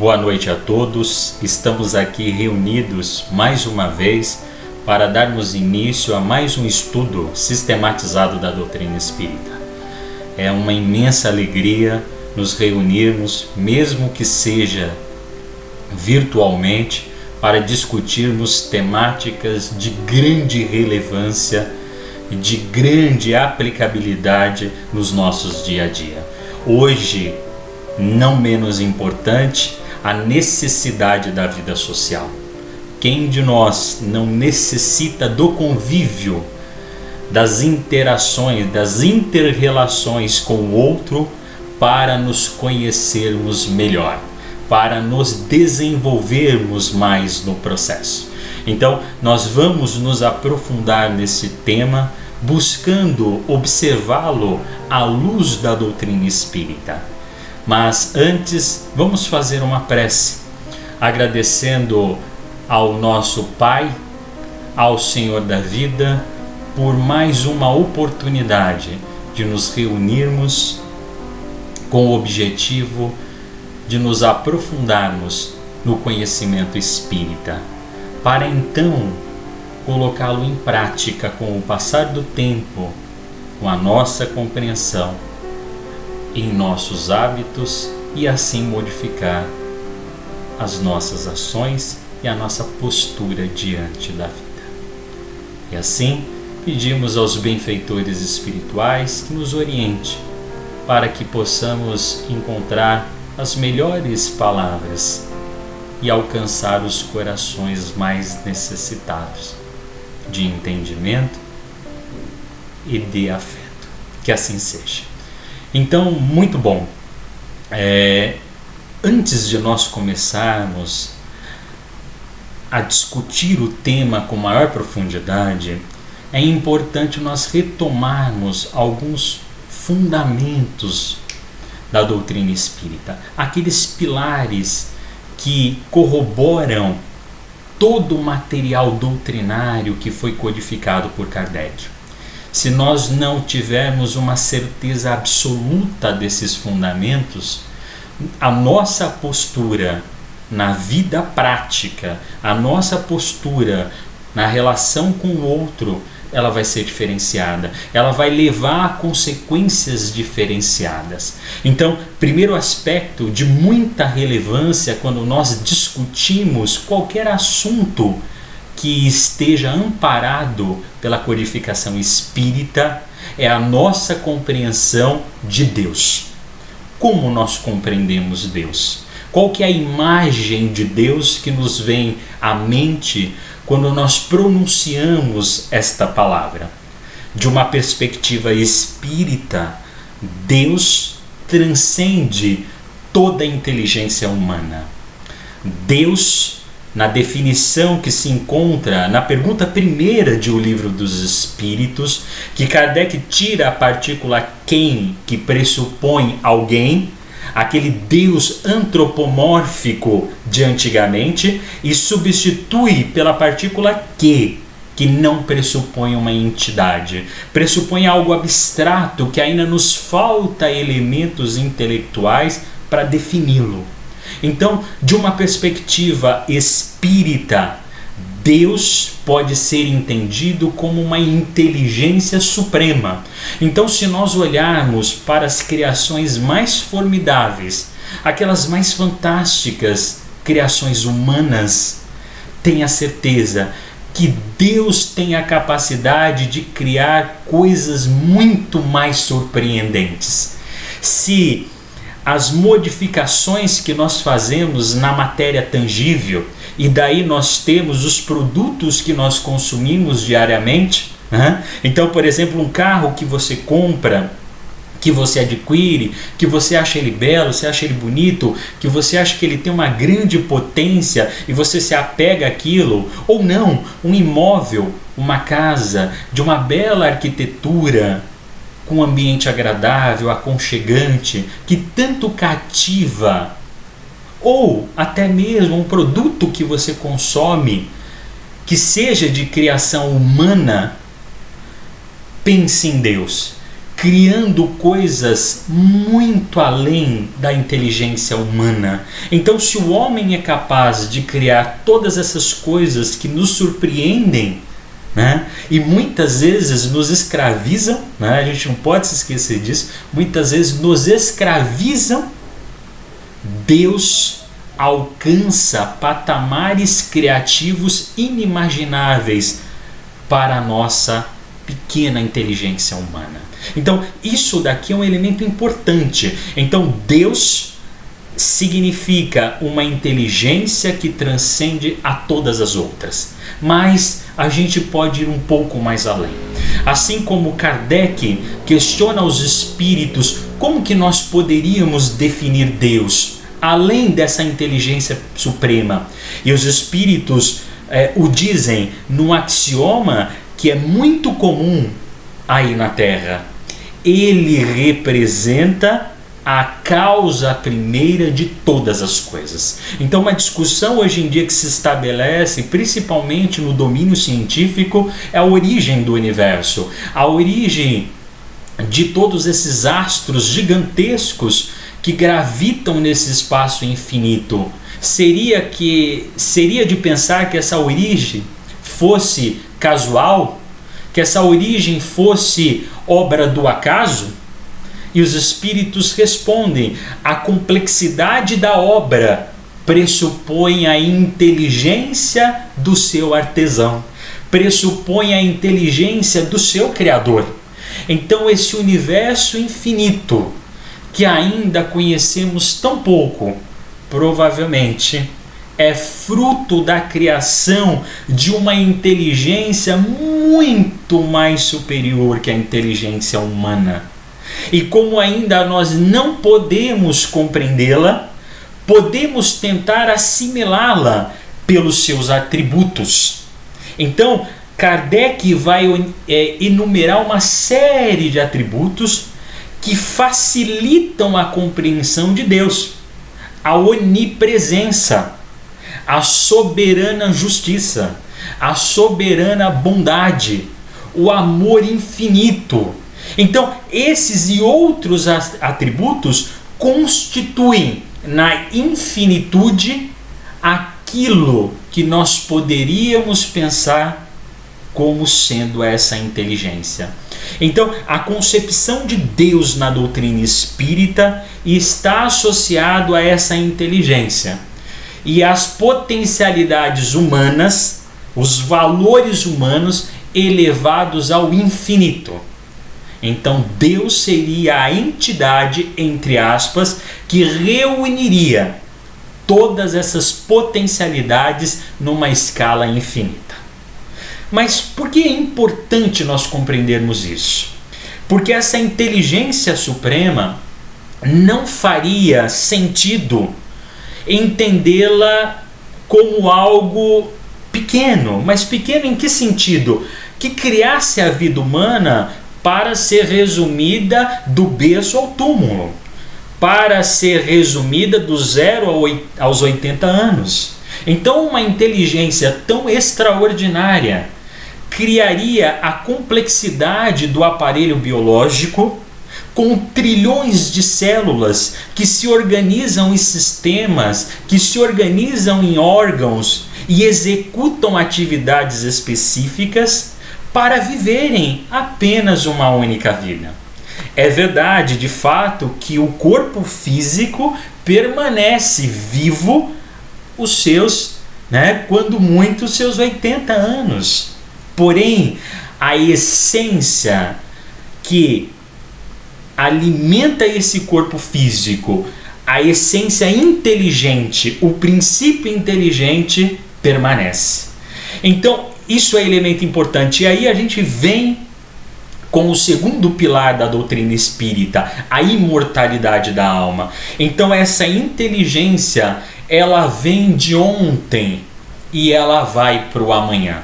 Boa noite a todos. Estamos aqui reunidos mais uma vez para darmos início a mais um estudo sistematizado da doutrina espírita. É uma imensa alegria nos reunirmos, mesmo que seja virtualmente, para discutirmos temáticas de grande relevância e de grande aplicabilidade nos nossos dia a dia. Hoje, não menos importante, a necessidade da vida social. Quem de nós não necessita do convívio, das interações, das inter-relações com o outro para nos conhecermos melhor, para nos desenvolvermos mais no processo? Então, nós vamos nos aprofundar nesse tema, buscando observá-lo à luz da doutrina espírita. Mas antes, vamos fazer uma prece, agradecendo ao nosso Pai, ao Senhor da vida, por mais uma oportunidade de nos reunirmos com o objetivo de nos aprofundarmos no conhecimento espírita, para então colocá-lo em prática com o passar do tempo, com a nossa compreensão, em nossos hábitos e assim modificar as nossas ações e a nossa postura diante da vida. E assim pedimos aos benfeitores espirituais que nos oriente para que possamos encontrar as melhores palavras e alcançar os corações mais necessitados de entendimento e de afeto. Que assim seja. Então, muito bom. Antes de nós começarmos a discutir o tema com maior profundidade, é importante nós retomarmos alguns fundamentos da doutrina espírita, aqueles pilares que corroboram todo o material doutrinário que foi codificado por Kardec. Se nós não tivermos uma certeza absoluta desses fundamentos, a nossa postura na vida prática, a nossa postura na relação com o outro, ela vai ser diferenciada, ela vai levar a consequências diferenciadas. Então, primeiro aspecto de muita relevância quando nós discutimos qualquer assunto que esteja amparado pela codificação espírita é a nossa compreensão de Deus. Como nós compreendemos Deus? Qual que é a imagem de Deus que nos vem à mente quando nós pronunciamos esta palavra? De uma perspectiva espírita, Deus transcende toda a inteligência humana. Deus, na definição que se encontra na pergunta primeira de O Livro dos Espíritos, que Kardec tira a partícula quem, que pressupõe alguém, aquele Deus antropomórfico de antigamente, e substitui pela partícula que não pressupõe uma entidade, pressupõe algo abstrato que ainda nos falta elementos intelectuais para defini-lo. Então, de uma perspectiva espírita, Deus pode ser entendido como uma inteligência suprema. Então, se nós olharmos para as criações mais formidáveis, aquelas mais fantásticas criações humanas, tenha certeza que Deus tem a capacidade de criar coisas muito mais surpreendentes. Se as modificações que nós fazemos na matéria tangível, e daí nós temos os produtos que nós consumimos diariamente, né? Então, por exemplo, um carro que você compra, que você adquire, que você acha ele belo, você acha ele bonito, que você acha que ele tem uma grande potência e você se apega àquilo, ou não, um imóvel, uma casa de uma bela arquitetura, com um ambiente agradável, aconchegante, que tanto cativa, ou até mesmo um produto que você consome, que seja de criação humana, pense em Deus. criando coisas muito além da inteligência humana. Então, se o homem é capaz de criar todas essas coisas que nos surpreendem, né, e muitas vezes nos escravizam, né, a gente não pode se esquecer disso, muitas vezes nos escravizam, Deus alcança patamares criativos inimagináveis para a nossa pequena inteligência humana. Então, isso daqui é um elemento importante. Então, Deus significa uma inteligência que transcende a todas as outras. Mas a gente pode ir um pouco mais além. Assim como Kardec questiona os espíritos, como que nós poderíamos definir Deus além dessa inteligência suprema? E os espíritos o dizem num axioma que é muito comum aí na Terra. Ele representa a causa primeira de todas as coisas. Então, uma discussão hoje em dia que se estabelece, principalmente no domínio científico, é a origem do universo, a origem de todos esses astros gigantescos que gravitam nesse espaço infinito. Seria de pensar que essa origem fosse casual, que essa origem fosse obra do acaso? E os espíritos respondem: a complexidade da obra pressupõe a inteligência do seu artesão, pressupõe a inteligência do seu criador. Então, esse universo infinito, que ainda conhecemos tão pouco, provavelmente é fruto da criação de uma inteligência muito mais superior que a inteligência humana. E como ainda nós não podemos compreendê-la, podemos tentar assimilá-la pelos seus atributos. Então, Kardec vai enumerar uma série de atributos que facilitam a compreensão de Deus: a onipresença, a soberana justiça, a soberana bondade, o amor infinito. Então, esses e outros atributos constituem na infinitude aquilo que nós poderíamos pensar como sendo essa inteligência. Então, a concepção de Deus na doutrina espírita está associado a essa inteligência. E as potencialidades humanas, os valores humanos elevados ao infinito. Então, Deus seria a entidade, entre aspas, que reuniria todas essas potencialidades numa escala infinita. Mas por que é importante nós compreendermos isso? Porque essa inteligência suprema não faria sentido entendê-la como algo pequeno. Mas pequeno em que sentido? Que criasse a vida humana para ser resumida do berço ao túmulo, para ser resumida do 0 aos 80 anos. Então, uma inteligência tão extraordinária criaria a complexidade do aparelho biológico, com trilhões de células que se organizam em sistemas, que se organizam em órgãos e executam atividades específicas para viverem apenas uma única vida. É verdade, de fato, que o corpo físico permanece vivo os seus, quando muito, os seus 80 anos. Porém, a essência que alimenta esse corpo físico, a essência inteligente, o princípio inteligente permanece. Então, isso é elemento importante. E aí a gente vem com o segundo pilar da doutrina espírita, a imortalidade da alma. Então, essa inteligência, ela vem de ontem e ela vai para o amanhã.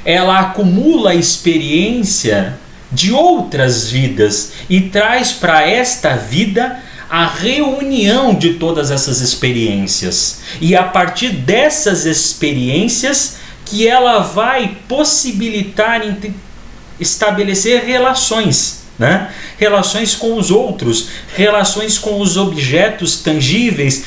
Ela acumula a experiência de outras vidas e traz para esta vida a reunião de todas essas experiências. E a partir dessas experiências que ela vai possibilitar estabelecer relações né? Relações com os outros, relações com os objetos tangíveis,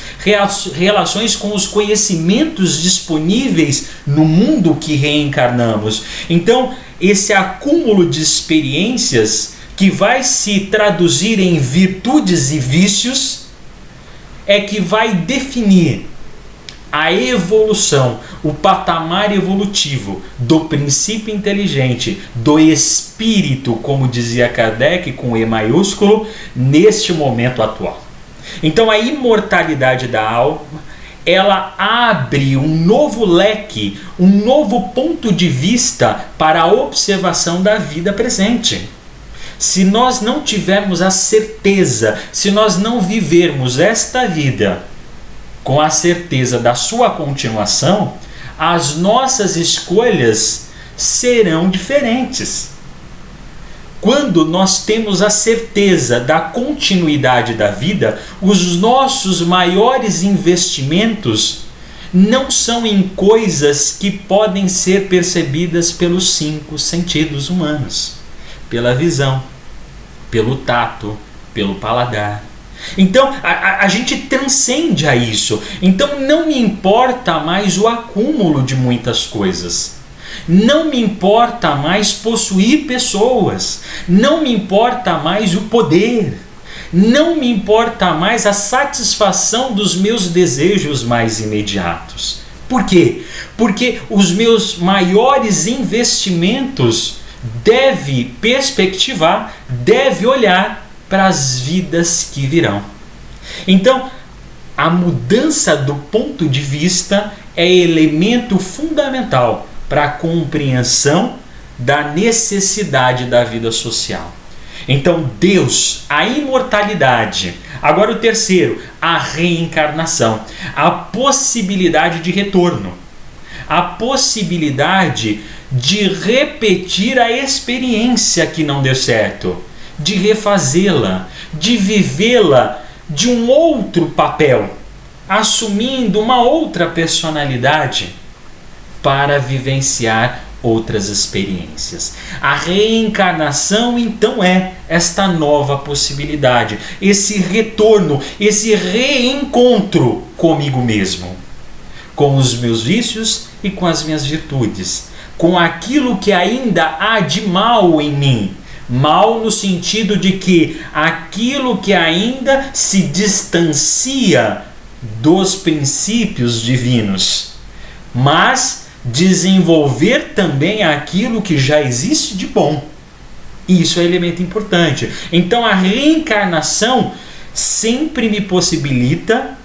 relações com os conhecimentos disponíveis no mundo que reencarnamos. Então, esse acúmulo de experiências que vai se traduzir em virtudes e vícios é que vai definir a evolução, o patamar evolutivo do princípio inteligente, do espírito, como dizia Kardec com E maiúsculo, neste momento atual. Então a imortalidade da alma, ela abre um novo leque, um novo ponto de vista para a observação da vida presente. Se nós não tivermos a certeza, se nós não vivermos esta vida com a certeza da sua continuação, as nossas escolhas serão diferentes. Quando nós temos a certeza da continuidade da vida, os nossos maiores investimentos não são em coisas que podem ser percebidas pelos 5 sentidos humanos, pela visão, pelo tato, pelo paladar. Então a gente transcende a isso. Então não me importa mais o acúmulo de muitas coisas, não me importa mais possuir pessoas, não me importa mais o poder, não me importa mais a satisfação dos meus desejos mais imediatos. Por quê? Porque os meus maiores investimentos deve perspectivar, deve olhar para as vidas que virão. Então, a mudança do ponto de vista é elemento fundamental para a compreensão da necessidade da vida social. Então, Deus, a imortalidade. Agora o terceiro, a reencarnação, a possibilidade de retorno, a possibilidade de repetir a experiência que não deu certo, de refazê-la, de vivê-la de um outro papel, assumindo uma outra personalidade para vivenciar outras experiências. A reencarnação, então, é esta nova possibilidade, esse retorno, esse reencontro comigo mesmo, com os meus vícios e com as minhas virtudes, com aquilo que ainda há de mal em mim. Mal no sentido de que aquilo que ainda se distancia dos princípios divinos, mas desenvolver também aquilo que já existe de bom. Isso é elemento importante. Então a reencarnação sempre me possibilita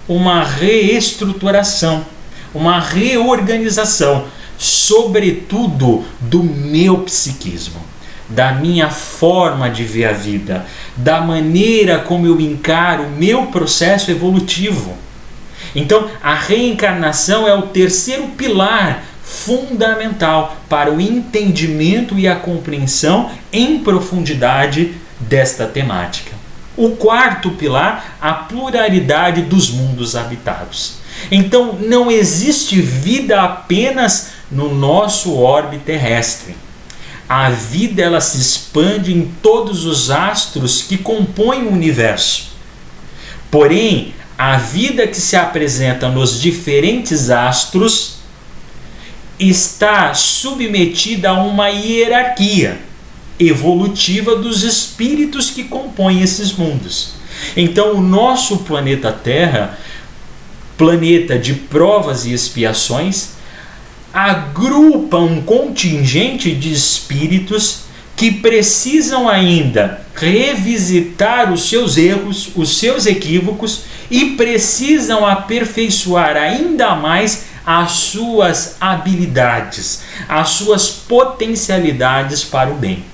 uma reestruturação, uma reorganização, sobretudo do meu psiquismo, da minha forma de ver a vida, da maneira como eu encaro o meu processo evolutivo. Então, a reencarnação é o terceiro pilar fundamental para o entendimento e a compreensão em profundidade desta temática. O quarto pilar, a pluralidade dos mundos habitados. Então, não existe vida apenas no nosso orbe terrestre. A vida, ela se expande em todos os astros que compõem o universo. Porém, a vida que se apresenta nos diferentes astros está submetida a uma hierarquia evolutiva dos espíritos que compõem esses mundos. Então, o nosso planeta Terra, planeta de provas e expiações, agrupa um contingente de espíritos que precisam ainda revisitar os seus erros, os seus equívocos, e precisam aperfeiçoar ainda mais as suas habilidades, as suas potencialidades para o bem.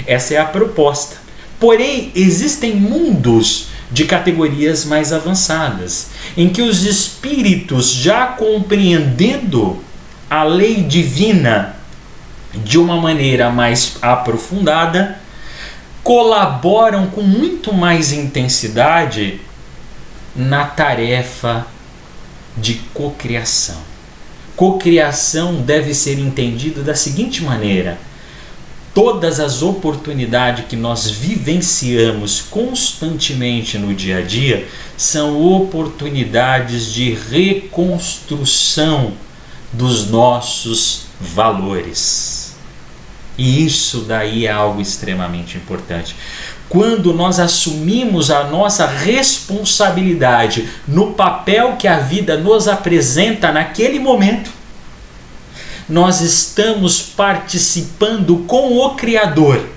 Essa é a proposta. Porém, existem mundos de categorias mais avançadas, em que os espíritos, já compreendendo a lei divina de uma maneira mais aprofundada, colaboram com muito mais intensidade na tarefa de cocriação. Cocriação deve ser entendido da seguinte maneira: todas as oportunidades que nós vivenciamos constantemente no dia a dia são oportunidades de reconstrução dos nossos valores. E isso daí é algo extremamente importante. Quando nós assumimos a nossa responsabilidade no papel que a vida nos apresenta naquele momento, nós estamos participando com o Criador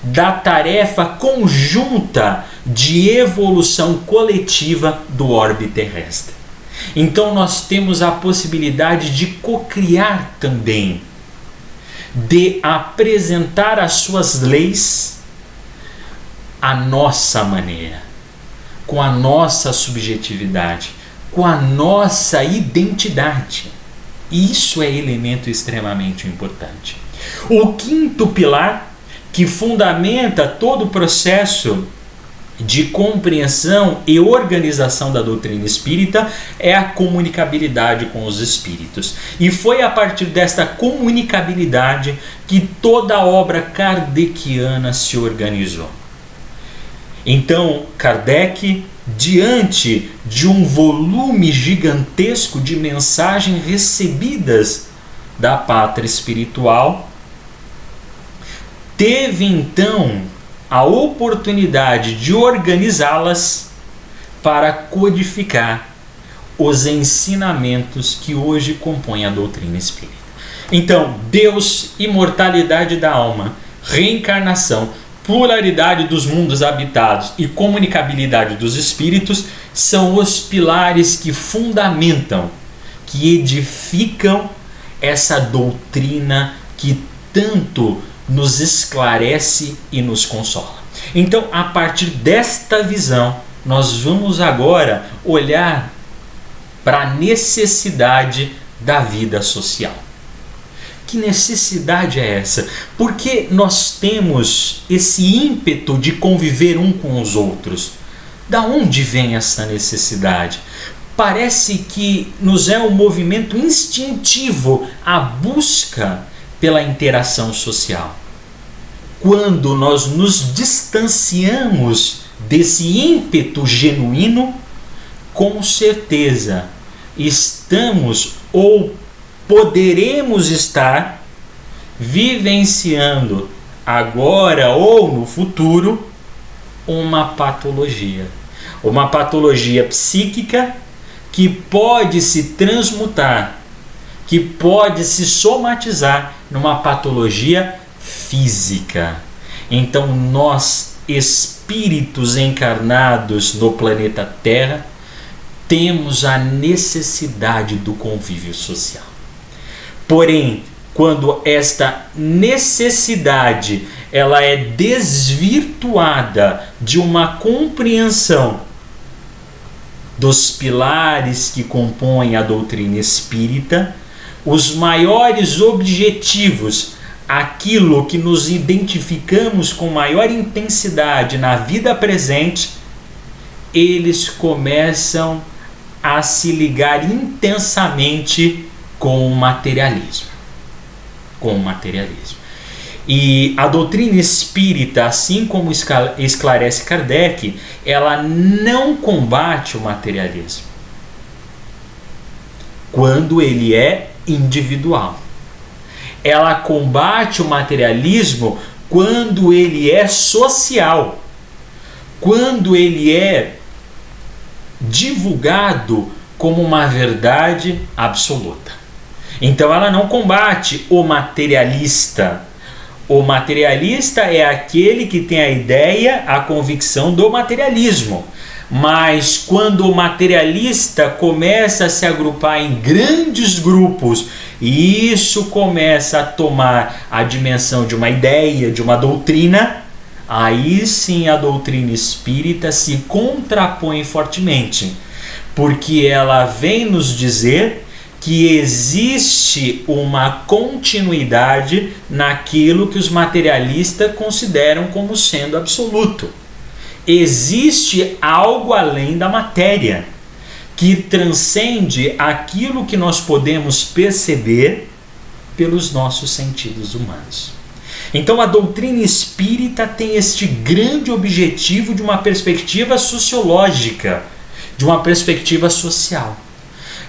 da tarefa conjunta de evolução coletiva do orbe terrestre. Então nós temos a possibilidade de cocriar também, de apresentar as suas leis à nossa maneira, com a nossa subjetividade, com a nossa identidade. Isso é elemento extremamente importante. O quinto pilar, que fundamenta todo o processo de compreensão e organização da doutrina espírita, é a comunicabilidade com os espíritos. E foi a partir desta comunicabilidade que toda a obra kardeciana se organizou. Então, Kardec, diante de um volume gigantesco de mensagens recebidas da pátria espiritual, teve então a oportunidade de organizá-las para codificar os ensinamentos que hoje compõem a doutrina espírita. Então, Deus, imortalidade da alma, reencarnação, pluralidade dos mundos habitados e comunicabilidade dos espíritos são os pilares que fundamentam, que edificam essa doutrina que tanto nos esclarece e nos consola. Então, a partir desta visão, nós vamos agora olhar para a necessidade da vida social. Que necessidade é essa? Porque nós temos esse ímpeto de conviver um com os outros. Da onde vem essa necessidade? Parece que nos é um movimento instintivo a busca pela interação social. Quando nós nos distanciamos desse ímpeto genuíno, com certeza estamos ou poderemos estar vivenciando agora ou no futuro uma patologia psíquica que pode se transmutar, que pode se somatizar numa patologia física. Então nós, espíritos encarnados no planeta Terra, temos a necessidade do convívio social. Porém, quando esta necessidade ela é desvirtuada de uma compreensão dos pilares que compõem a doutrina espírita, os maiores objetivos, aquilo que nos identificamos com maior intensidade na vida presente, eles começam a se ligar intensamente com o materialismo. E a doutrina espírita, assim como esclarece Kardec, ela não combate o materialismo quando ele é individual. Ela combate o materialismo quando ele é social, quando ele é divulgado como uma verdade absoluta. Então ela não combate o materialista. O materialista é aquele que tem a ideia, a convicção do materialismo. Mas quando o materialista começa a se agrupar em grandes grupos e isso começa a tomar a dimensão de uma ideia, de uma doutrina, aí sim a doutrina espírita se contrapõe fortemente, porque ela vem nos dizer que existe uma continuidade naquilo que os materialistas consideram como sendo absoluto. Existe algo além da matéria, que transcende aquilo que nós podemos perceber pelos nossos sentidos humanos. Então a doutrina espírita tem este grande objetivo de uma perspectiva sociológica, de uma perspectiva social.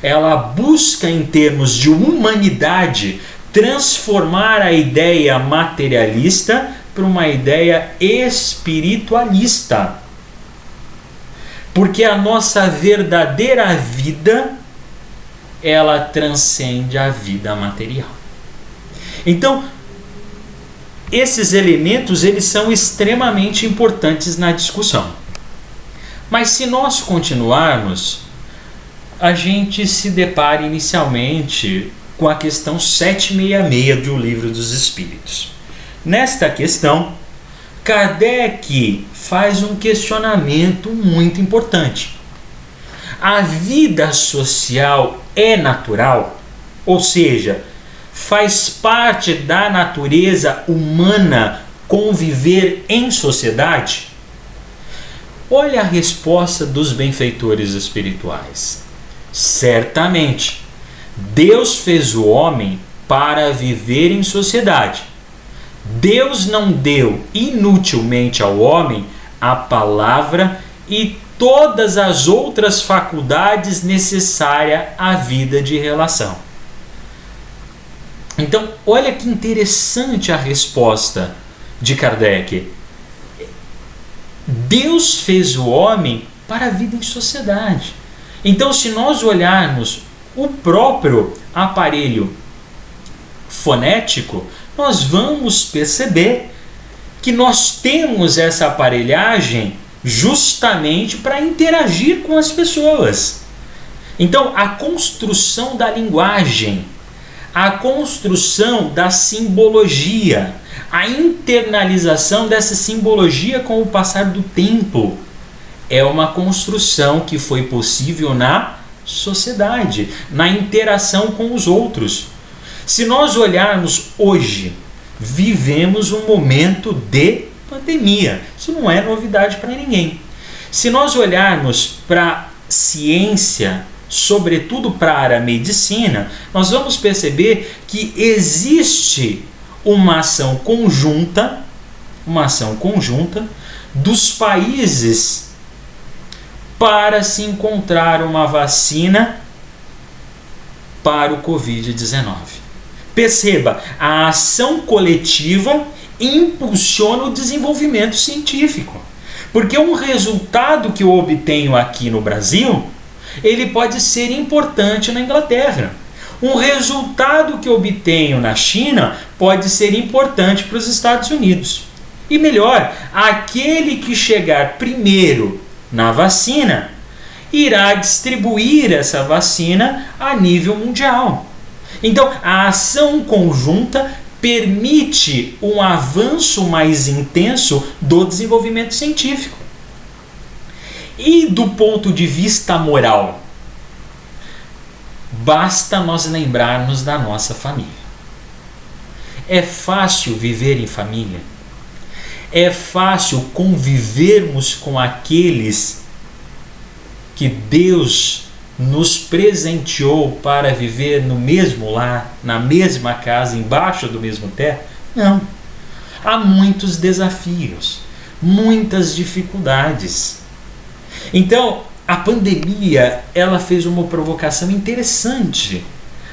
Ela busca, em termos de humanidade, transformar a ideia materialista para uma ideia espiritualista. Porque a nossa verdadeira vida, ela transcende a vida material. Então, esses elementos, eles são extremamente importantes na discussão. Mas se nós continuarmos, a gente se depara inicialmente com a questão 766 do Livro dos Espíritos. Nesta questão, Kardec faz um questionamento muito importante. A vida social é natural? Ou seja, faz parte da natureza humana conviver em sociedade? Olha a resposta dos benfeitores espirituais. Certamente, Deus fez o homem para viver em sociedade. Deus não deu inutilmente ao homem a palavra e todas as outras faculdades necessárias à vida de relação. Então, olha que interessante a resposta de Kardec. Deus fez o homem para a vida em sociedade. Então, se nós olharmos o próprio aparelho fonético, nós vamos perceber que nós temos essa aparelhagem justamente para interagir com as pessoas. Então, a construção da linguagem, a construção da simbologia, a internalização dessa simbologia com o passar do tempo, é uma construção que foi possível na sociedade, na interação com os outros. Se nós olharmos hoje, vivemos um momento de pandemia. Isso não é novidade para ninguém. Se nós olharmos para a ciência, sobretudo para a medicina, nós vamos perceber que existe uma ação conjunta dos países para se encontrar uma vacina para o Covid-19. Perceba, a ação coletiva impulsiona o desenvolvimento científico. Porque um resultado que eu obtenho aqui no Brasil, ele pode ser importante na Inglaterra. Um resultado que eu obtenho na China pode ser importante para os Estados Unidos. E melhor, aquele que chegar primeiro na vacina irá distribuir essa vacina a nível mundial. Então, a ação conjunta permite um avanço mais intenso do desenvolvimento científico. E do ponto de vista moral, basta nós lembrarmos da nossa família. É fácil viver em família? É fácil convivermos com aqueles que Deus nos presenteou para viver no mesmo lar, na mesma casa, embaixo do mesmo teto? Não. Há muitos desafios, muitas dificuldades. Então, a pandemia, ela fez uma provocação interessante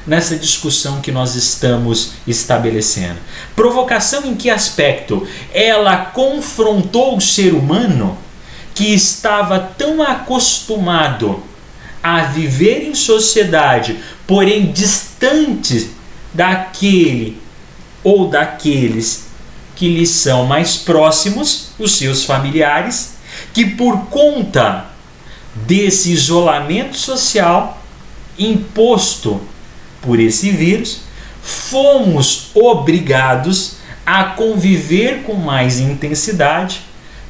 nessa discussão que nós estamos estabelecendo. Provocação em que aspecto? Ela confrontou o ser humano que estava tão acostumado a viver em sociedade, porém distante daquele ou daqueles que lhe são mais próximos, os seus familiares, que por conta desse isolamento social imposto por esse vírus, fomos obrigados a conviver com mais intensidade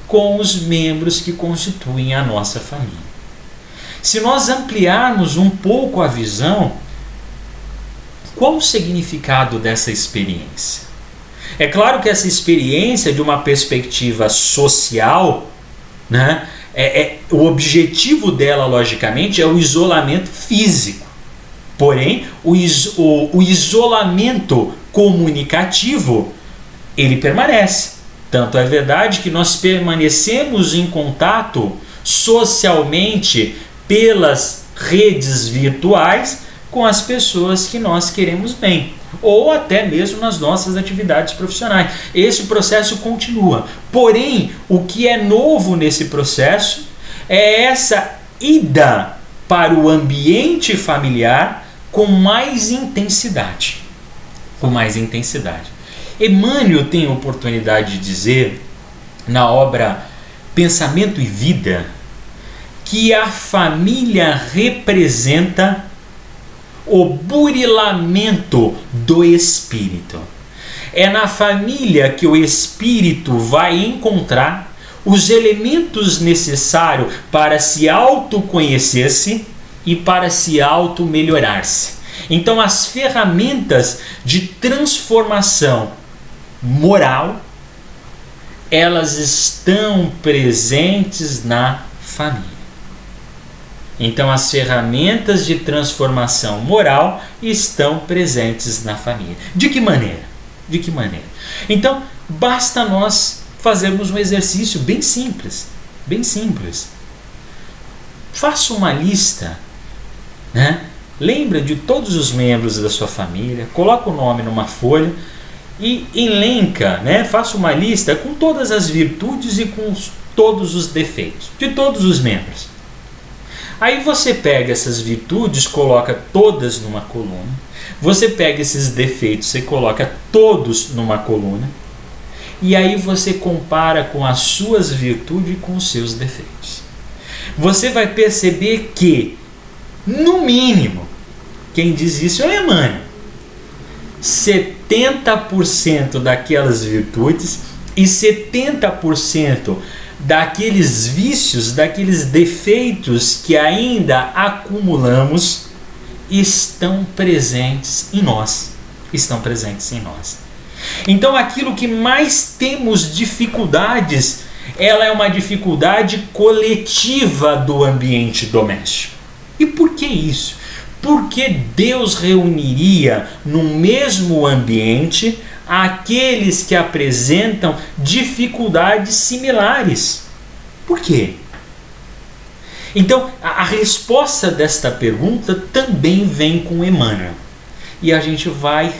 com os membros que constituem a nossa família. Se nós ampliarmos um pouco a visão, qual o significado dessa experiência? É claro que essa experiência, de uma perspectiva social, né, o objetivo dela, logicamente, é o isolamento físico. Porém, o isolamento comunicativo ele permanece. Tanto é verdade que nós permanecemos em contato socialmente pelas redes virtuais com as pessoas que nós queremos bem, ou até mesmo nas nossas atividades profissionais. Esse processo continua. Porém, o que é novo nesse processo é essa ida para o ambiente familiar com mais intensidade. Com mais intensidade. Emmanuel tem a oportunidade de dizer, na obra Pensamento e Vida, que a família representa o burilamento do espírito. É na família que o espírito vai encontrar os elementos necessários para se autoconhecer-se e para se auto-melhorar-se. Então, as ferramentas de transformação moral, elas estão presentes na família. Então, as ferramentas de transformação moral estão presentes na família. De que maneira? De que maneira? Então, basta nós fazermos um exercício bem simples. Bem simples. Faça uma lista, né? Lembra de todos os membros da sua família, coloca o nome numa folha e elenca, né? Faça uma lista com todas as virtudes e com todos os defeitos de todos os membros. Aí você pega essas virtudes, coloca todas numa coluna. Você pega esses defeitos e coloca todos numa coluna. E aí você compara com as suas virtudes e com os seus defeitos. Você vai perceber que, no mínimo, quem diz isso é Emmanuel, 70% daquelas virtudes e 70% daqueles vícios, daqueles defeitos que ainda acumulamos, estão presentes em nós. Estão presentes em nós. Então, aquilo que mais temos dificuldades, ela é uma dificuldade coletiva do ambiente doméstico. E por que isso? Porque Deus reuniria no mesmo ambiente aqueles que apresentam dificuldades similares. Por quê? Então, a resposta desta pergunta também vem com Emmanuel. E a gente vai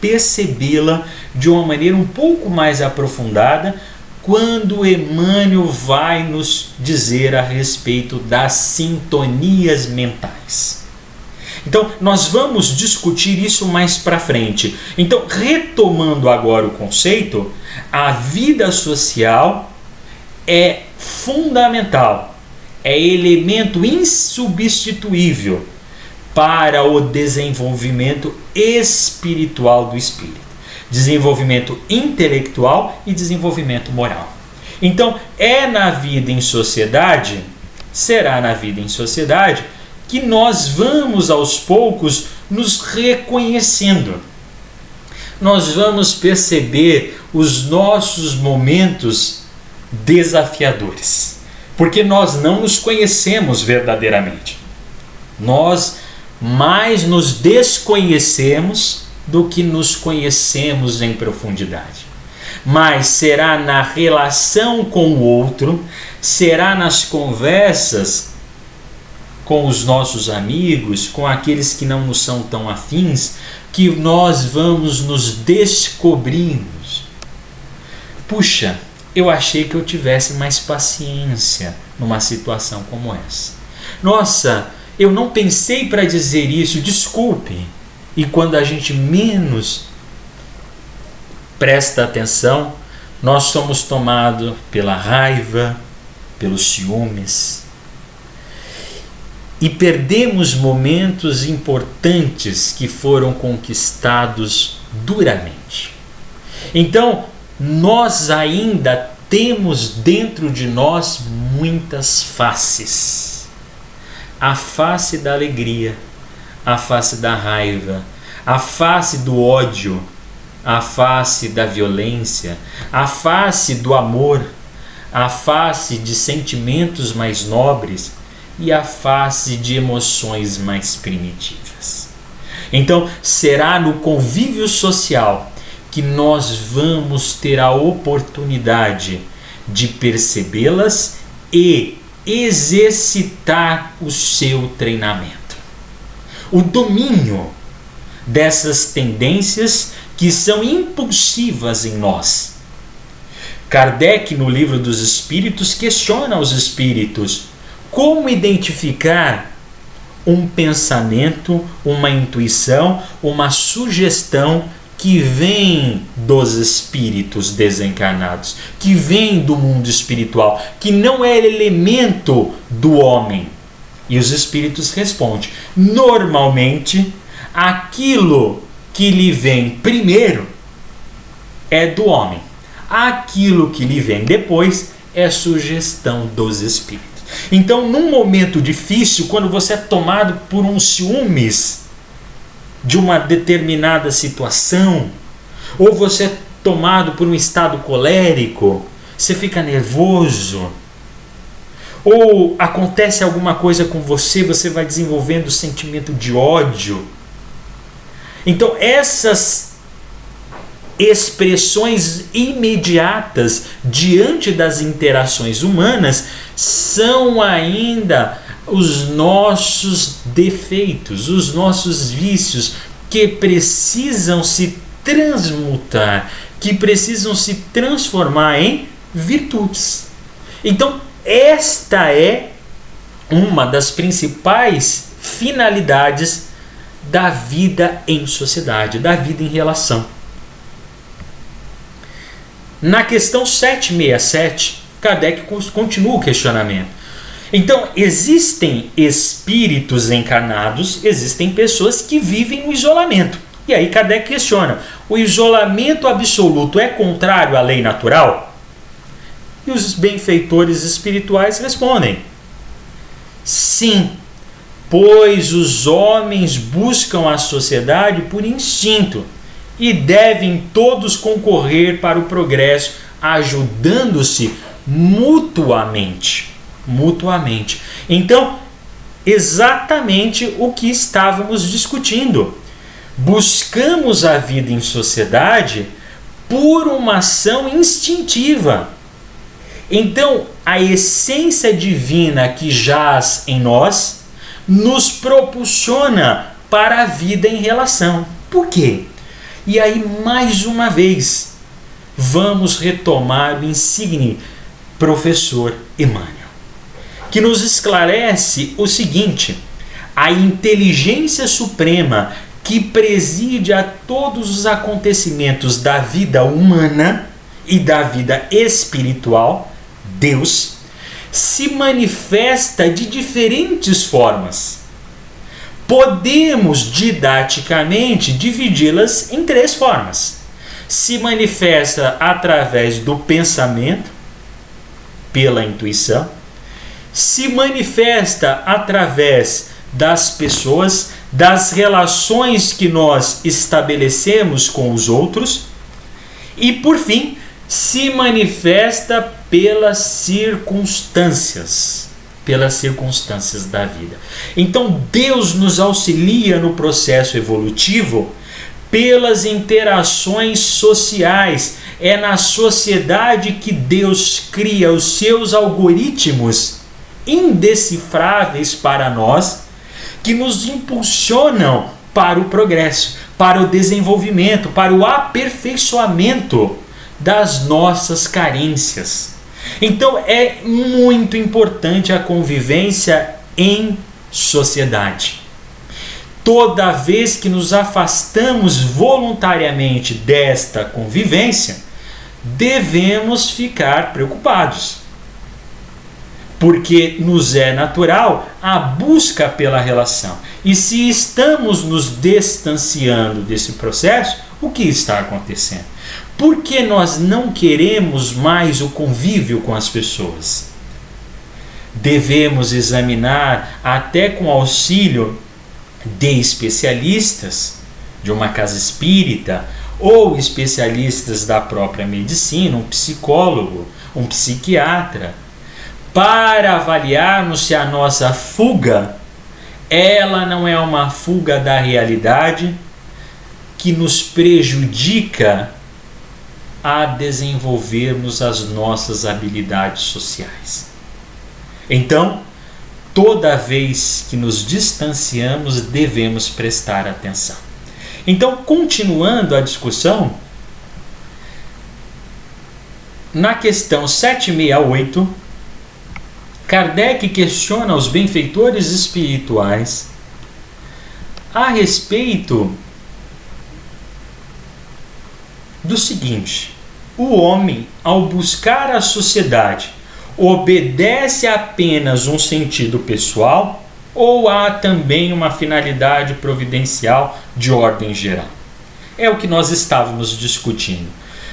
percebê-la de uma maneira um pouco mais aprofundada quando Emmanuel vai nos dizer a respeito das sintonias mentais. Então, nós vamos discutir isso mais para frente. Então, retomando agora o conceito, a vida social é fundamental, é elemento insubstituível para o desenvolvimento espiritual do espírito. Desenvolvimento intelectual e desenvolvimento moral. Então, será na vida em sociedade, que nós vamos aos poucos nos reconhecendo. Nós vamos perceber os nossos momentos desafiadores, porque nós não nos conhecemos verdadeiramente. Nós mais nos desconhecemos do que nos conhecemos em profundidade. Mas será na relação com o outro, será nas conversas com os nossos amigos, com aqueles que não nos são tão afins, que nós vamos nos descobrirmos. Puxa, eu achei que eu tivesse mais paciência numa situação como essa. Nossa, eu não pensei para dizer isso, desculpe. E quando a gente menos presta atenção, nós somos tomados pela raiva, pelos ciúmes, e perdemos momentos importantes que foram conquistados duramente. Então, nós ainda temos dentro de nós muitas faces. A face da alegria, a face da raiva, a face do ódio, a face da violência, a face do amor, a face de sentimentos mais nobres e a face de emoções mais primitivas. Então, será no convívio social que nós vamos ter a oportunidade de percebê-las e exercitar o seu treinamento. O domínio dessas tendências que são impulsivas em nós. Kardec, no Livro dos Espíritos, questiona os espíritos como identificar um pensamento, uma intuição, uma sugestão que vem dos espíritos desencarnados, que vem do mundo espiritual, que não é elemento do homem. E os espíritos respondem: normalmente, aquilo que lhe vem primeiro é do homem. Aquilo que lhe vem depois é sugestão dos espíritos. Então, num momento difícil, quando você é tomado por um ciúmes de uma determinada situação, ou você é tomado por um estado colérico, você fica nervoso, ou acontece alguma coisa com você, você vai desenvolvendo o sentimento de ódio. Então, essas expressões imediatas diante das interações humanas são ainda os nossos defeitos, os nossos vícios, que precisam se transmutar, que precisam se transformar em virtudes. Então, esta é uma das principais finalidades da vida em sociedade, da vida em relação. Na questão 767, Kardec continua o questionamento. Então, existem espíritos encarnados, existem pessoas que vivem no isolamento. E aí Kardec questiona: o isolamento absoluto é contrário à lei natural? E os benfeitores espirituais respondem: sim, pois os homens buscam a sociedade por instinto e devem todos concorrer para o progresso, ajudando-se mutuamente. Então, exatamente o que estávamos discutindo. Buscamos a vida em sociedade por uma ação instintiva. Então, a essência divina que jaz em nós nos propulsiona para a vida em relação. Por quê? E aí, mais uma vez, vamos retomar o insigne professor Emmanuel, que nos esclarece o seguinte: a inteligência suprema que preside a todos os acontecimentos da vida humana e da vida espiritual, Deus, se manifesta de diferentes formas. Podemos didaticamente dividi-las em 3 formas. Se manifesta através do pensamento, pela intuição, se manifesta através das pessoas, das relações que nós estabelecemos com os outros, e por fim, se manifesta pelas circunstâncias da vida. Então, Deus nos auxilia no processo evolutivo pelas interações sociais. É na sociedade que Deus cria os seus algoritmos indecifráveis para nós, que nos impulsionam para o progresso, para o desenvolvimento, para o aperfeiçoamento das nossas carências. Então, é muito importante a convivência em sociedade. Toda vez que nos afastamos voluntariamente desta convivência, devemos ficar preocupados, porque nos é natural a busca pela relação. E se estamos nos distanciando desse processo, o que está acontecendo? Por que nós não queremos mais o convívio com as pessoas? Devemos examinar, até com auxílio de especialistas de uma casa espírita ou especialistas da própria medicina, um psicólogo, um psiquiatra, para avaliarmos se a nossa fuga, ela não é uma fuga da realidade que nos prejudica a desenvolvermos as nossas habilidades sociais. Então, toda vez que nos distanciamos, devemos prestar atenção. Então, continuando a discussão, na questão 768, Kardec questiona os benfeitores espirituais a respeito do seguinte: o homem, ao buscar a sociedade, obedece apenas um sentido pessoal ou há também uma finalidade providencial de ordem geral? É o que nós estávamos discutindo.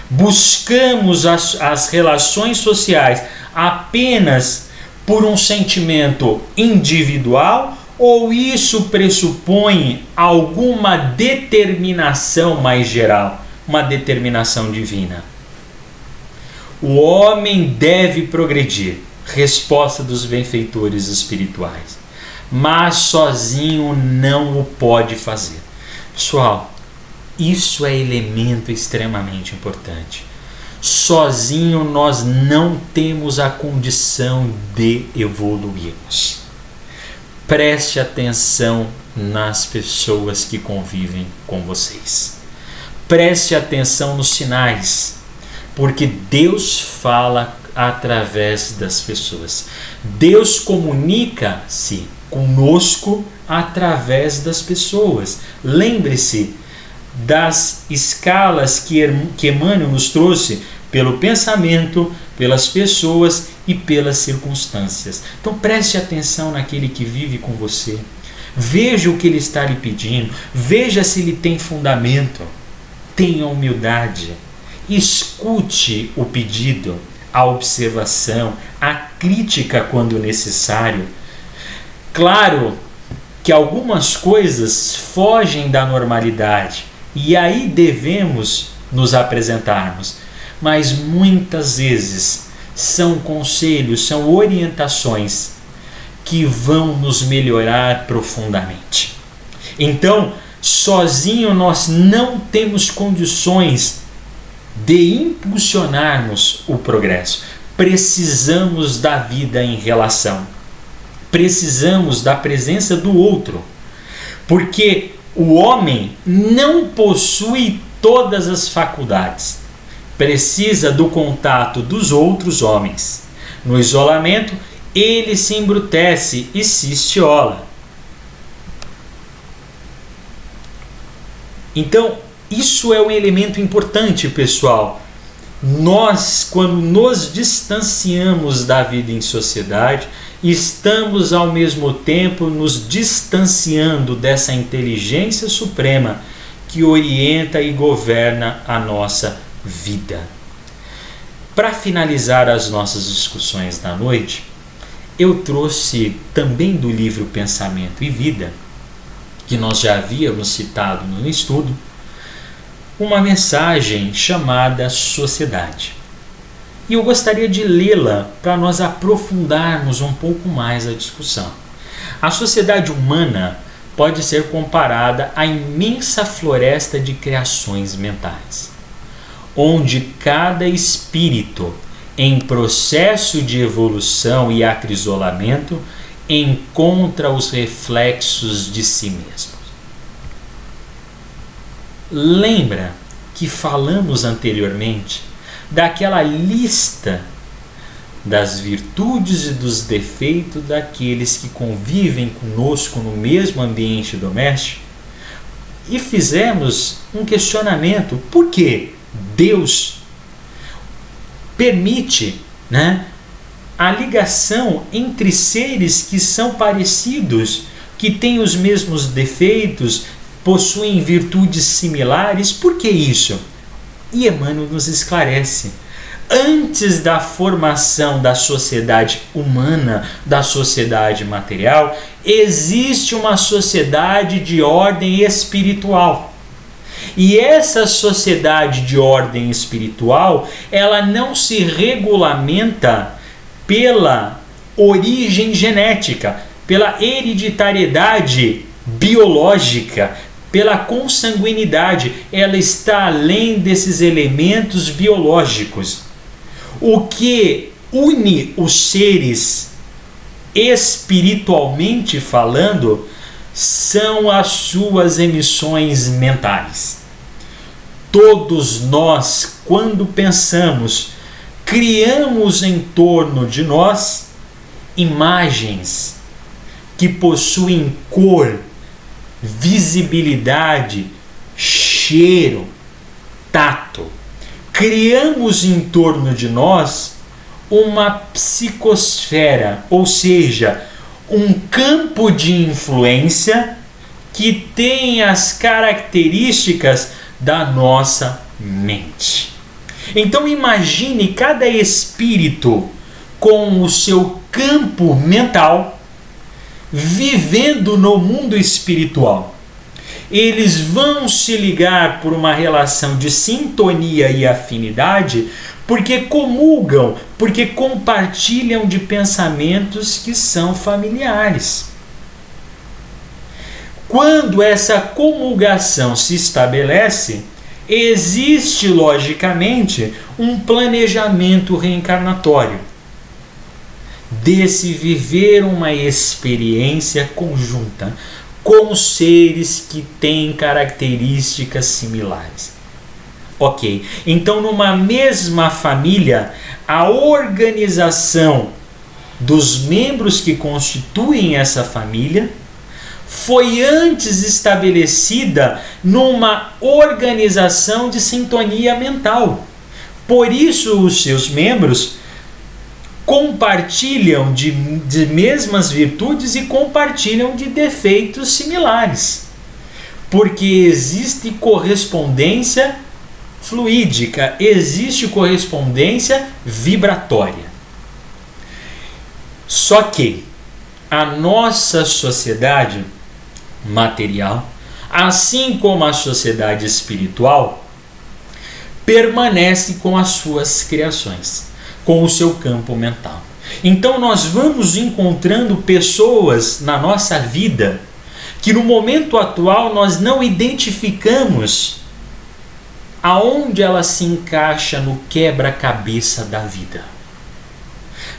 Buscamos as relações sociais apenas por um sentimento individual ou isso pressupõe alguma determinação mais geral, uma determinação divina? O homem deve progredir, resposta dos benfeitores espirituais, mas sozinho não o pode fazer. Pessoal, isso é elemento extremamente importante. Sozinho nós não temos a condição de evoluirmos. Preste atenção nas pessoas que convivem com vocês. Preste atenção nos sinais, porque Deus fala através das pessoas. Deus comunica-se conosco através das pessoas. Lembre-se das escalas que Emmanuel nos trouxe pelo pensamento, pelas pessoas e pelas circunstâncias. Então preste atenção naquele que vive com você. Veja o que ele está lhe pedindo. Veja se ele tem fundamento. Tenha humildade. Escute o pedido, a observação, a crítica quando necessário. Claro que algumas coisas fogem da normalidade e aí devemos nos apresentarmos, mas muitas vezes são conselhos, são orientações que vão nos melhorar profundamente. Então, sozinho nós não temos condições de impulsionarmos o progresso. Precisamos da vida em relação. Precisamos da presença do outro. Porque o homem não possui todas as faculdades. Precisa do contato dos outros homens. No isolamento, ele se embrutece e se estiola. Então, isso é um elemento importante, pessoal. Nós, quando nos distanciamos da vida em sociedade, estamos ao mesmo tempo nos distanciando dessa inteligência suprema que orienta e governa a nossa vida. Para finalizar as nossas discussões da noite, eu trouxe também do livro Pensamento e Vida, que nós já havíamos citado no estudo, uma mensagem chamada Sociedade. E eu gostaria de lê-la para nós aprofundarmos um pouco mais a discussão. A sociedade humana pode ser comparada à imensa floresta de criações mentais, onde cada espírito, em processo de evolução e acrisolamento, encontra os reflexos de si mesmo. Lembra que falamos anteriormente daquela lista das virtudes e dos defeitos daqueles que convivem conosco no mesmo ambiente doméstico? E fizemos um questionamento: por que Deus permite, a ligação entre seres que são parecidos, que têm os mesmos defeitos, possuem virtudes similares? Por que isso? E Emmanuel nos esclarece. Antes da formação da sociedade humana, da sociedade material, existe uma sociedade de ordem espiritual. E essa sociedade de ordem espiritual, ela não se regulamenta pela origem genética, pela hereditariedade biológica, pela consanguinidade, ela está além desses elementos biológicos. O que une os seres espiritualmente falando são as suas emissões mentais. Todos nós, quando pensamos, criamos em torno de nós imagens que possuem cor, visibilidade, cheiro, tato. Criamos em torno de nós uma psicosfera, ou seja, um campo de influência que tem as características da nossa mente. Então imagine cada espírito com o seu campo mental vivendo no mundo espiritual. Eles vão se ligar por uma relação de sintonia e afinidade, porque comulgam, porque compartilham de pensamentos que são familiares. Quando essa comulgação se estabelece, existe logicamente um planejamento reencarnatório desse viver uma experiência conjunta com seres que têm características similares. Ok, então numa mesma família, a organização dos membros que constituem essa família foi antes estabelecida numa organização de sintonia mental. Por isso os seus membros compartilham de mesmas virtudes e compartilham de defeitos similares, porque existe correspondência fluídica, existe correspondência vibratória. Só que a nossa sociedade material, assim como a sociedade espiritual, permanece com as suas criações, com o seu campo mental. Então nós vamos encontrando pessoas na nossa vida que no momento atual nós não identificamos aonde ela se encaixa no quebra-cabeça da vida.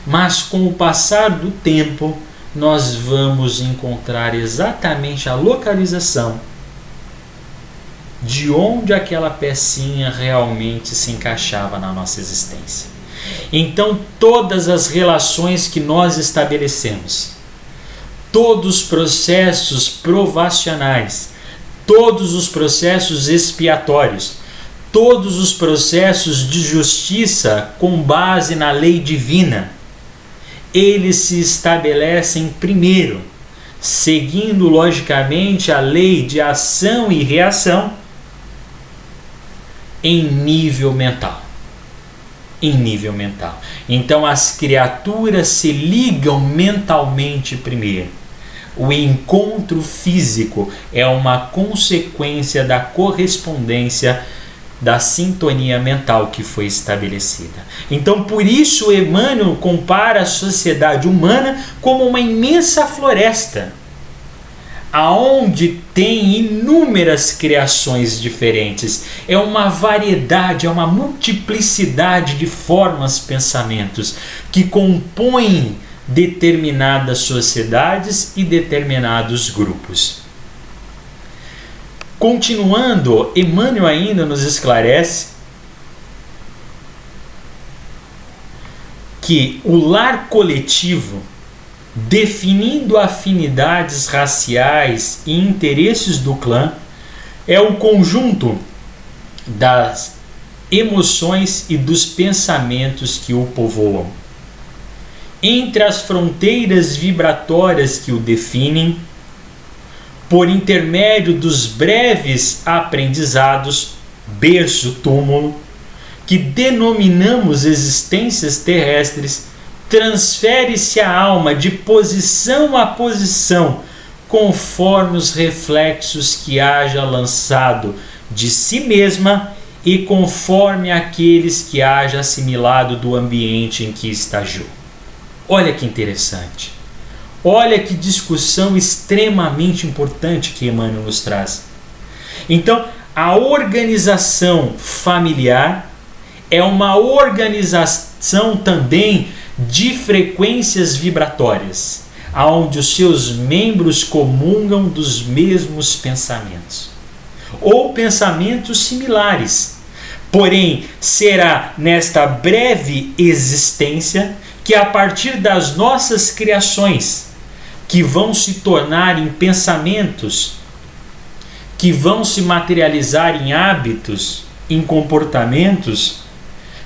Mas com o passar do tempo, nós vamos encontrar exatamente a localização de onde aquela pecinha realmente se encaixava na nossa existência. Então, todas as relações que nós estabelecemos, todos os processos provacionais, todos os processos expiatórios, todos os processos de justiça com base na lei divina, eles se estabelecem primeiro, seguindo logicamente a lei de ação e reação em nível mental. Então as criaturas se ligam mentalmente primeiro. O encontro físico é uma consequência da correspondência da sintonia mental que foi estabelecida. Então, por isso, Emmanuel compara a sociedade humana como uma imensa floresta, aonde tem inúmeras criações diferentes. É uma variedade, é uma multiplicidade de formas, pensamentos que compõem determinadas sociedades e determinados grupos. Continuando, Emmanuel ainda nos esclarece que o lar coletivo, definindo afinidades raciais e interesses do clã, é o conjunto das emoções e dos pensamentos que o povoam. Entre as fronteiras vibratórias que o definem, por intermédio dos breves aprendizados, berço-túmulo, que denominamos existências terrestres, transfere-se a alma de posição a posição, conforme os reflexos que haja lançado de si mesma e conforme aqueles que haja assimilado do ambiente em que estagiou. Olha que interessante. Olha que discussão extremamente importante que Emmanuel nos traz. Então, a organização familiar é uma organização também de frequências vibratórias, onde os seus membros comungam dos mesmos pensamentos, ou pensamentos similares. Porém, será nesta breve existência que, a partir das nossas criações, que vão se tornar em pensamentos, que vão se materializar em hábitos, em comportamentos,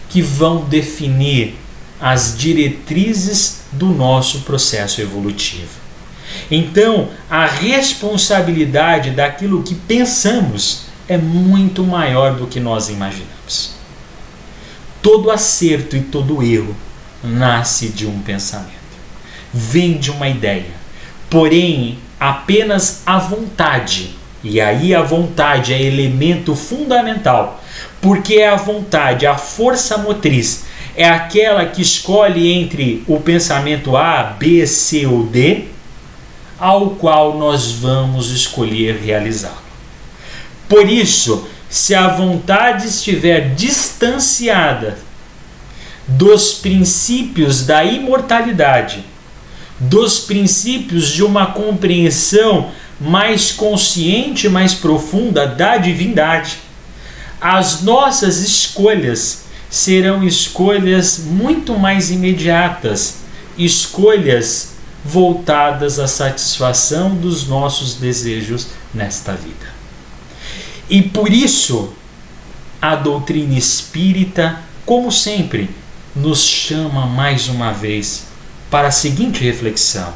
que vão definir as diretrizes do nosso processo evolutivo. Então, a responsabilidade daquilo que pensamos é muito maior do que nós imaginamos. Todo acerto e todo erro nasce de um pensamento, vem de uma ideia. Porém, apenas a vontade, e aí a vontade é elemento fundamental, porque é a vontade, a força motriz, é aquela que escolhe entre o pensamento A, B, C ou D, ao qual nós vamos escolher realizá-lo. Por isso, se a vontade estiver distanciada dos princípios da imortalidade, dos princípios de uma compreensão mais consciente, mais profunda da divindade, as nossas escolhas serão escolhas muito mais imediatas, escolhas voltadas à satisfação dos nossos desejos nesta vida. E por isso, a doutrina espírita, como sempre, nos chama mais uma vez para a seguinte reflexão.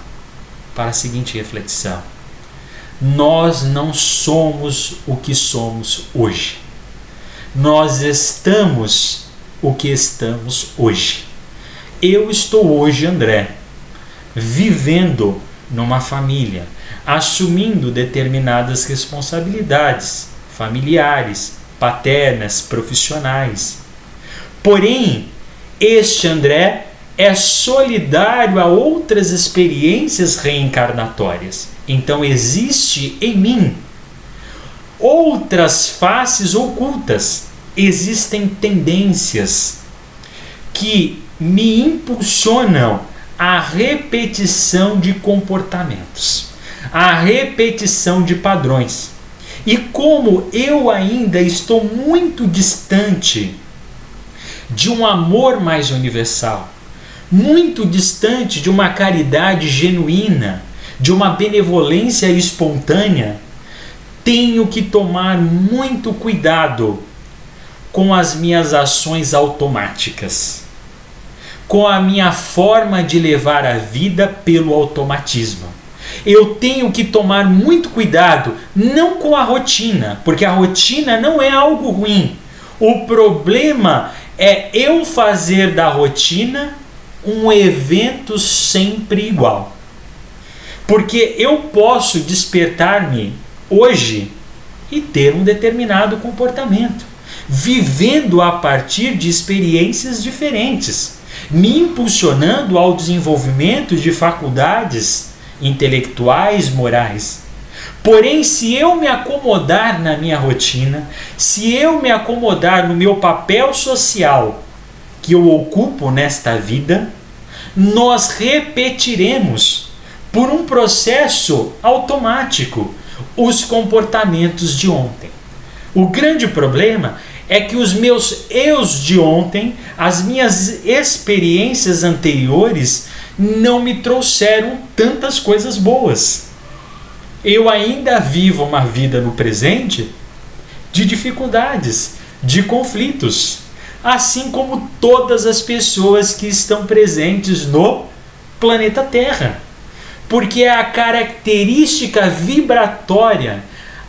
Nós não somos o que somos hoje. Nós estamos o que estamos hoje. Eu estou hoje, André, vivendo numa família, assumindo determinadas responsabilidades familiares, paternas, profissionais. Porém, este André é solidário a outras experiências reencarnatórias. Então existe em mim outras faces ocultas, existem tendências que me impulsionam à repetição de comportamentos, à repetição de padrões. E como eu ainda estou muito distante de um amor mais universal, muito distante de uma caridade genuína, de uma benevolência espontânea, tenho que tomar muito cuidado com as minhas ações automáticas, com a minha forma de levar a vida pelo automatismo. Eu tenho que tomar muito cuidado, não com a rotina, porque a rotina não é algo ruim. O problema é eu fazer da rotina um evento sempre igual. Porque eu posso despertar-me hoje e ter um determinado comportamento, vivendo a partir de experiências diferentes, me impulsionando ao desenvolvimento de faculdades intelectuais, morais. Porém, se eu me acomodar na minha rotina, se eu me acomodar no meu papel social que eu ocupo nesta vida, nós repetiremos por um processo automático os comportamentos de ontem. O grande problema é que os meus eus de ontem, as minhas experiências anteriores, não me trouxeram tantas coisas boas. Eu ainda vivo uma vida no presente de dificuldades, de conflitos, assim como todas as pessoas que estão presentes no planeta Terra. Porque a característica vibratória,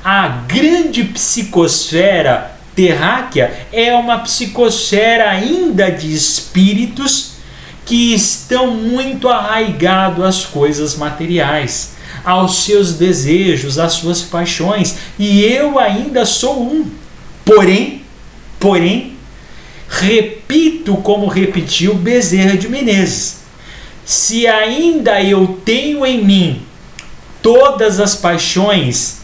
a grande psicosfera terráquea é uma psicosfera ainda de espíritos que estão muito arraigados às coisas materiais, aos seus desejos, às suas paixões, e eu ainda sou um. Porém, repito como repetiu Bezerra de Menezes, se ainda eu tenho em mim todas as paixões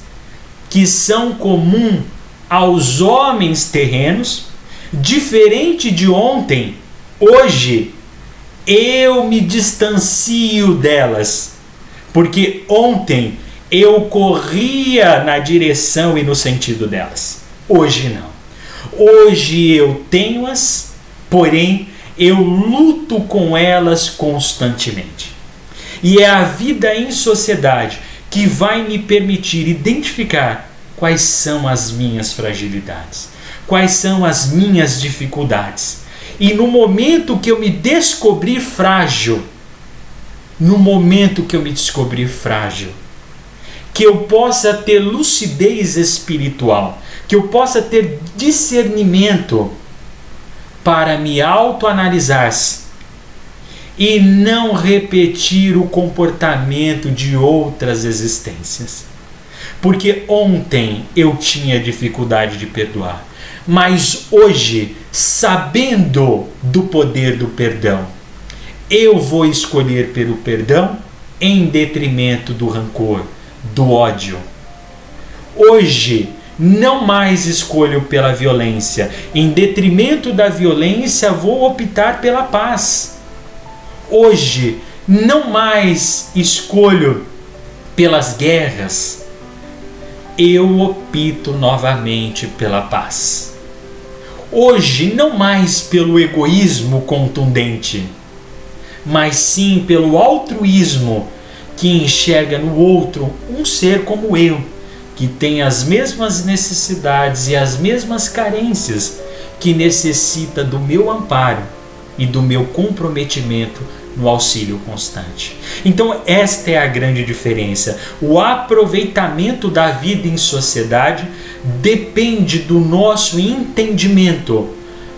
que são comuns aos homens terrenos, diferente de ontem, hoje eu me distancio delas, porque ontem eu corria na direção e no sentido delas. Hoje não. Hoje eu tenho-as, porém eu luto com elas constantemente. E é a vida em sociedade que vai me permitir identificar quais são as minhas fragilidades, quais são as minhas dificuldades. E no momento que eu me descobrir frágil, que eu possa ter lucidez espiritual, que eu possa ter discernimento para me autoanalisar e não repetir o comportamento de outras existências. Porque ontem eu tinha dificuldade de perdoar, mas hoje, sabendo do poder do perdão, eu vou escolher pelo perdão em detrimento do rancor, do ódio. Hoje, não mais escolho pela violência. Em detrimento da violência, vou optar pela paz. Hoje, não mais escolho pelas guerras. Eu opto novamente pela paz. Hoje, não mais pelo egoísmo contundente, mas sim pelo altruísmo que enxerga no outro um ser como eu, que tem as mesmas necessidades e as mesmas carências, que necessita do meu amparo e do meu comprometimento no auxílio constante. Então esta é a grande diferença. O aproveitamento da vida em sociedade depende do nosso entendimento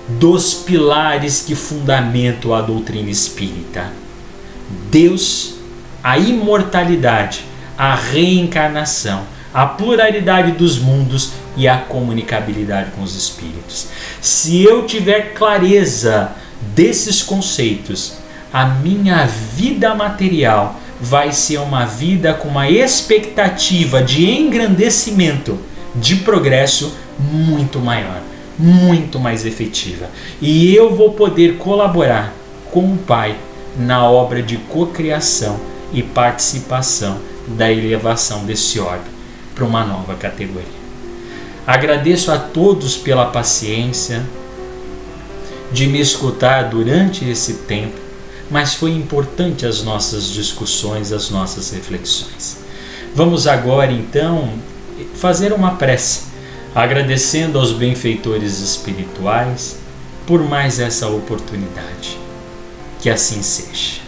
dos pilares que fundamentam a doutrina espírita: Deus, a imortalidade, a reencarnação, a pluralidade dos mundos e a comunicabilidade com os espíritos. Se eu tiver clareza desses conceitos, a minha vida material vai ser uma vida com uma expectativa de engrandecimento, de progresso muito maior, muito mais efetiva. E eu vou poder colaborar com o Pai na obra de cocriação e participação da elevação desse orbe para uma nova categoria. Agradeço a todos pela paciência de me escutar durante esse tempo, mas foi importante as nossas discussões, as nossas reflexões. Vamos agora então fazer uma prece, agradecendo aos benfeitores espirituais por mais essa oportunidade. Que assim seja.